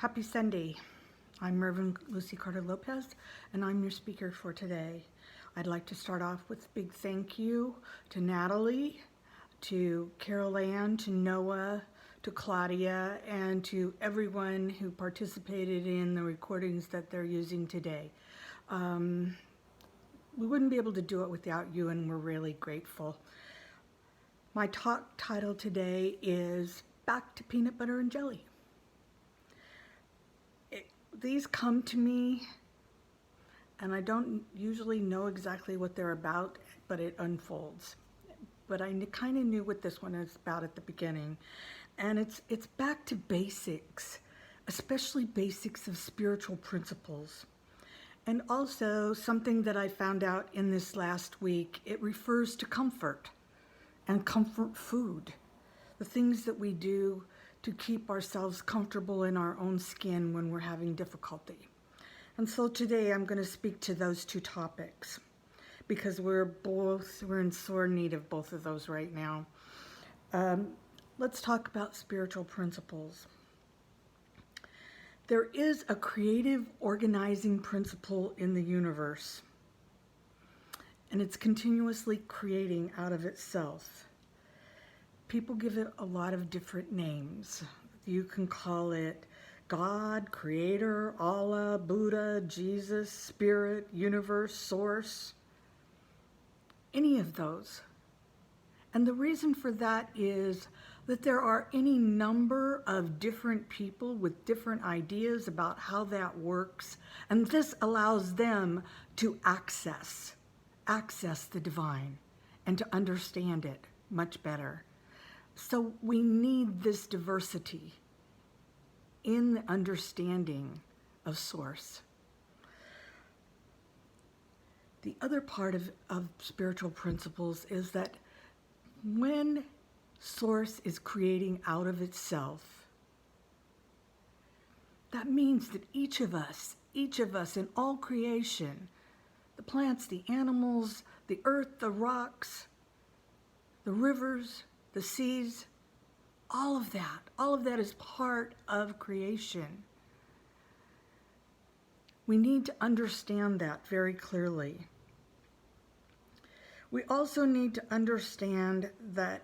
Happy Sunday. I'm Reverend Lucie Carter Lopez, and I'm your speaker for today. I'd like to start off with a big thank you to Natalie, to Carol Ann, to Noah, to Claudia, and to everyone who participated in the recordings that they're using today. We wouldn't be able to do it without you, and we're really grateful. My talk title today is Back to Peanut Butter and Jelly. These come to me, and I don't usually know exactly what they're about, but it unfolds. But I kind of knew what this one is about at the beginning. And it's back to basics, especially basics of spiritual principles. And also something that I found out in this last week, it refers to comfort and comfort food. The things that we do to keep ourselves comfortable in our own skin when we're having difficulty. And so today I'm going to speak to those two topics because we're in sore need of both of those right now. Let's talk about spiritual principles. There is a creative organizing principle in the universe, and it's continuously creating out of itself. People give it a lot of different names. You can call it God, Creator, Allah, Buddha, Jesus, Spirit, Universe, Source, any of those. And the reason for that is that there are any number of different people with different ideas about how that works, and this allows them to access the divine and to understand it much better. So we need this diversity in the understanding of Source. The other part of spiritual principles is that when Source is creating out of itself, that means that each of us in all creation, the plants, the animals, the earth, the rocks, the rivers, the seas, all of that is part of creation. We need to understand that very clearly. We also need to understand that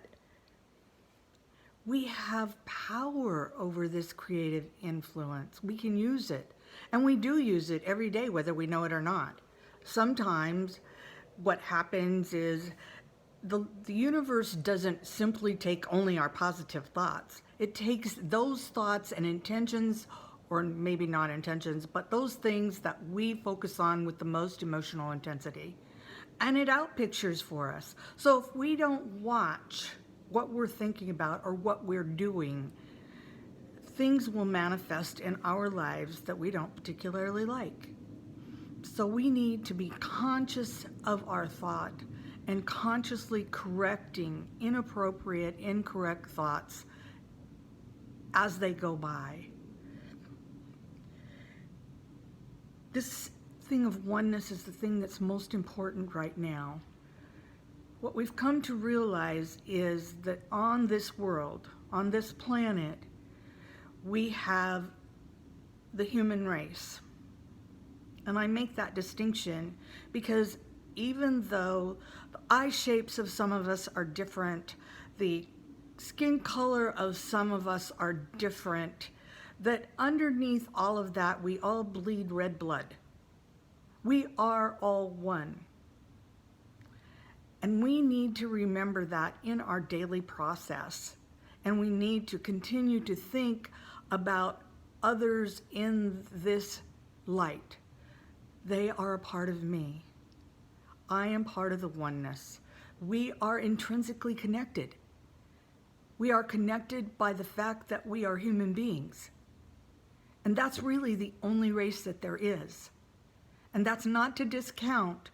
we have power over this creative influence. We can use it, and we do use it every day, whether we know it or not. Sometimes what happens is the universe doesn't simply take only our positive thoughts. It takes those thoughts and intentions, or maybe not intentions, but those things that we focus on with the most emotional intensity, and it outpictures for us. So if we don't watch what we're thinking about or what we're doing, things will manifest in our lives that we don't particularly like. So we need to be conscious of our thought and consciously correcting inappropriate, incorrect thoughts as they go by. This thing of oneness is the thing that's most important right now. What we've come to realize is that on this world, on this planet, we have the human race. And I make that distinction because even though the eye shapes of some of us are different, the skin color of some of us are different, that underneath all of that, we all bleed red blood. We are all one. And we need to remember that in our daily process. And we need to continue to think about others in this light. They are a part of me. I am part of the oneness. We are intrinsically connected. We are connected by the fact that we are human beings. And that's really the only race that there is. And that's not to discount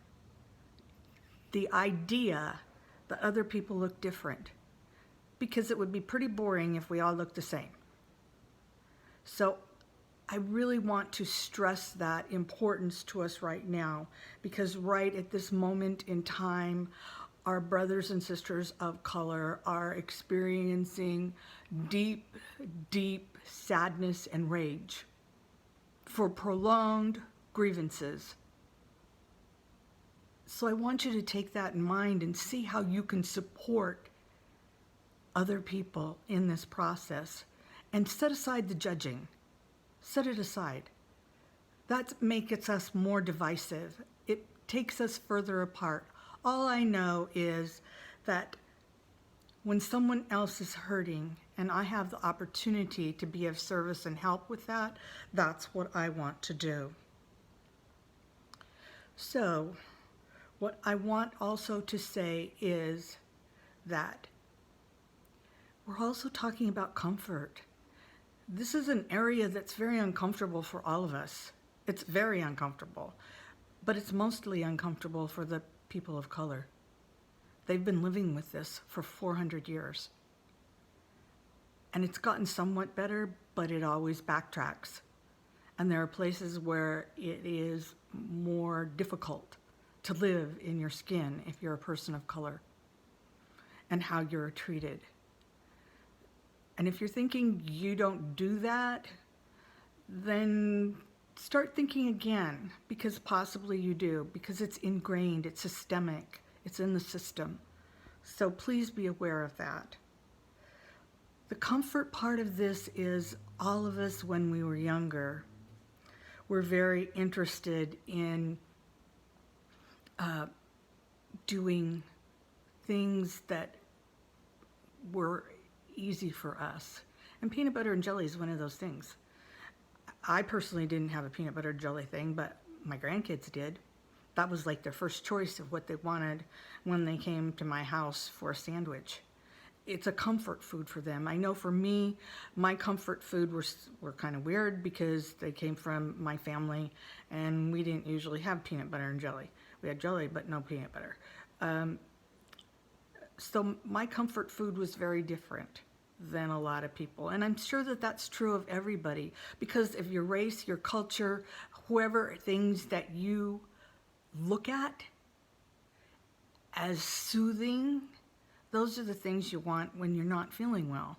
the idea that other people look different, because it would be pretty boring if we all looked the same. So I really want to stress that importance to us right now, because right at this moment in time, our brothers and sisters of color are experiencing deep, deep sadness and rage. for prolonged grievances. So I want you to take that in mind and see how you can support other people in this process, and set aside the judging. Set it aside. That makes us more divisive. It takes us further apart. All I know is that when someone else is hurting and I have the opportunity to be of service and help with that, that's what I want to do. So, what I want also to say is that we're also talking about comfort. This is an area that's very uncomfortable for all of us. It's very uncomfortable, but it's mostly uncomfortable for the people of color. They've been living with this for 400 years. And it's gotten somewhat better, but it always backtracks. And there are places where it is more difficult to live in your skin if you're a person of color, and how you're treated. And if you're thinking you don't do that, then start thinking again, because possibly you do, because it's ingrained, it's systemic, it's in the system. So please be aware of that. The comfort part of this is all of us when we were younger were very interested in doing things that were easy for us. And peanut butter and jelly is one of those things. I personally didn't have a peanut butter and jelly thing, but my grandkids did. That was like their first choice of what they wanted when they came to my house for a sandwich. It's a comfort food for them. I know for me, my comfort food were kind of weird because they came from my family and we didn't usually have peanut butter and jelly. We had jelly, but no peanut butter. So my comfort food was very different than a lot of people. And I'm sure that that's true of everybody, because of your race, your culture, whoever, things that you look at as soothing, those are the things you want when you're not feeling well.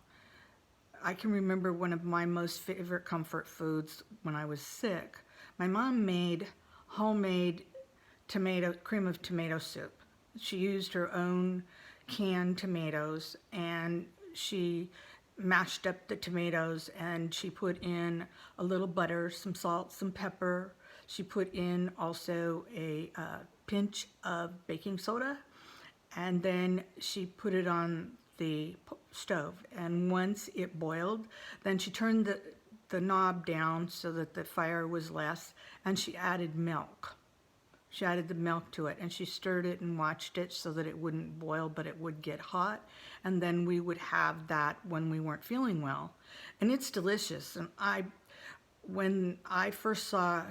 I can remember one of my most favorite comfort foods when I was sick. My mom made homemade cream of tomato soup. She used her own canned tomatoes, and she mashed up the tomatoes, and she put in a little butter, some salt, some pepper. She put in also a pinch of baking soda, and then she put it on the stove. And once it boiled, then she turned the knob down so that the fire was less, and she added milk. She added the milk to it, and she stirred it and watched it so that it wouldn't boil, but it would get hot. And then we would have that when we weren't feeling well. And it's delicious. And when I first saw,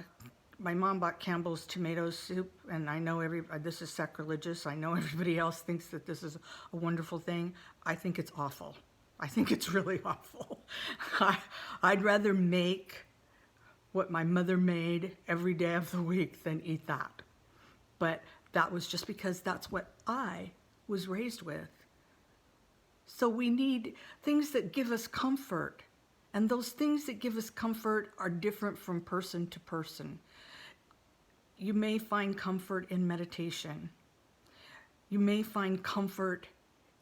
my mom bought Campbell's tomato soup, and I know this is sacrilegious. I know everybody else thinks that this is a wonderful thing. I think it's awful. I think it's really awful. I'd rather make what my mother made every day of the week than eat that. But that was just because that's what I was raised with. So we need things that give us comfort. And those things that give us comfort are different from person to person. You may find comfort in meditation. You may find comfort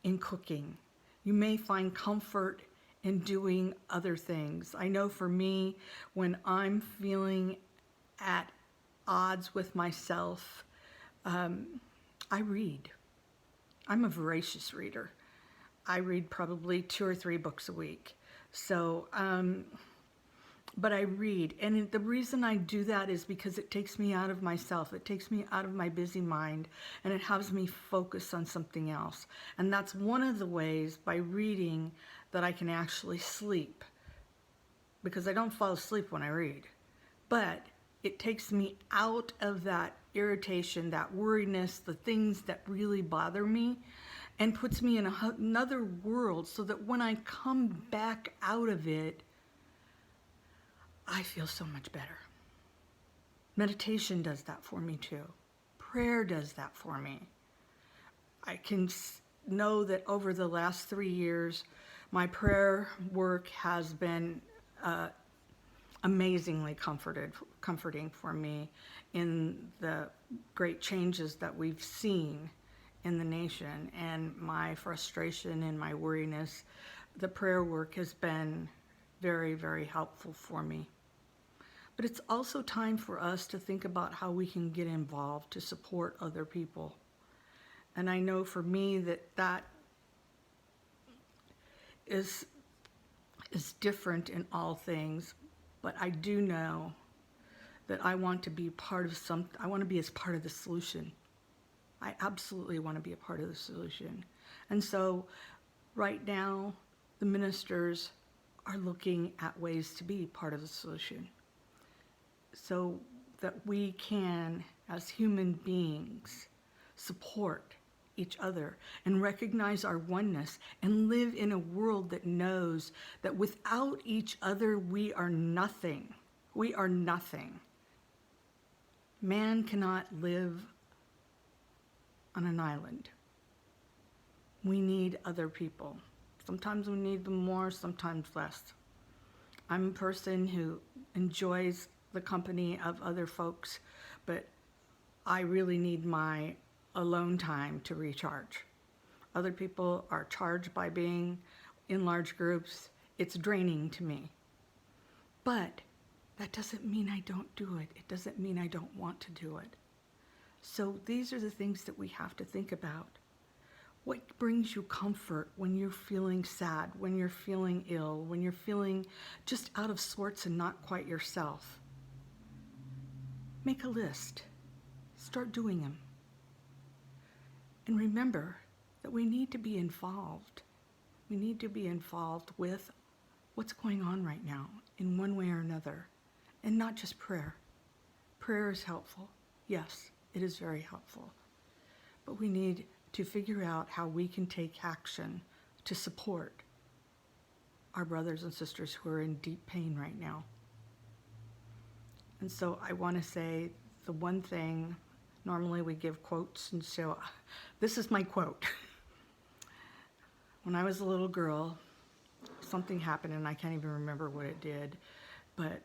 in cooking. You may find comfort in doing other things. I know for me, when I'm feeling at odds with myself, I read. I'm a voracious reader. I read probably 2 or 3 books a week. So, but I read. And the reason I do that is because it takes me out of myself. It takes me out of my busy mind, and it helps me focus on something else. And that's one of the ways, by reading, that I can actually sleep. Because I don't fall asleep when I read. But it takes me out of that irritation, that worriness, the things that really bother me, and puts me in another world, so that when I come back out of it, I feel so much better. Meditation does that for me too. Prayer does that for me. I can know that over the last 3 years, my prayer work has been amazingly comforting for me in the great changes that we've seen in the nation, and my frustration and my worriness. The prayer work has been very, very helpful for me. But it's also time for us to think about how we can get involved to support other people. And I know for me that is different in all things, but I do know that I want to be part of I want to be as part of the solution. I absolutely want to be a part of the solution. And so right now, the ministers are looking at ways to be part of the solution so that we can, as human beings, support each other and recognize our oneness and live in a world that knows that without each other, we are nothing. We are nothing. Man cannot live on an island. We need other people. Sometimes we need them more, sometimes less. I'm a person who enjoys the company of other folks, but I really need my alone time to recharge. Other people are charged by being in large groups. It's draining to me. But that doesn't mean I don't do it. It doesn't mean I don't want to do it. So these are the things that we have to think about. What brings you comfort when you're feeling sad, when you're feeling ill, when you're feeling just out of sorts and not quite yourself? Make a list. Start doing them. And remember that we need to be involved. We need to be involved with what's going on right now in one way or another, and not just prayer. Prayer is helpful. Yes, it is very helpful. But we need to figure out how we can take action to support our brothers and sisters who are in deep pain right now. And so I want to say the one thing, normally we give quotes, and so this is my quote. When I was a little girl, something happened, and I can't even remember what it did, but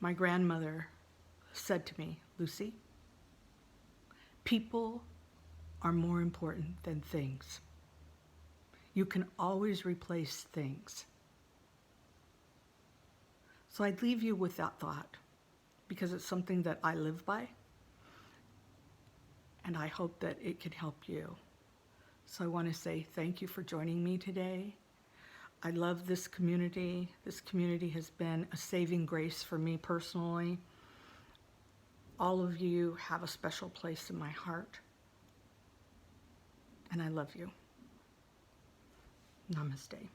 my grandmother said to me, "Lucie, people are more important than things. You can always replace things." So I'd leave you with that thought, because it's something that I live by, and I hope that it can help you. So I want to say thank you for joining me today. I love this community. This community has been a saving grace for me personally. All of you have a special place in my heart, and I love you. Namaste.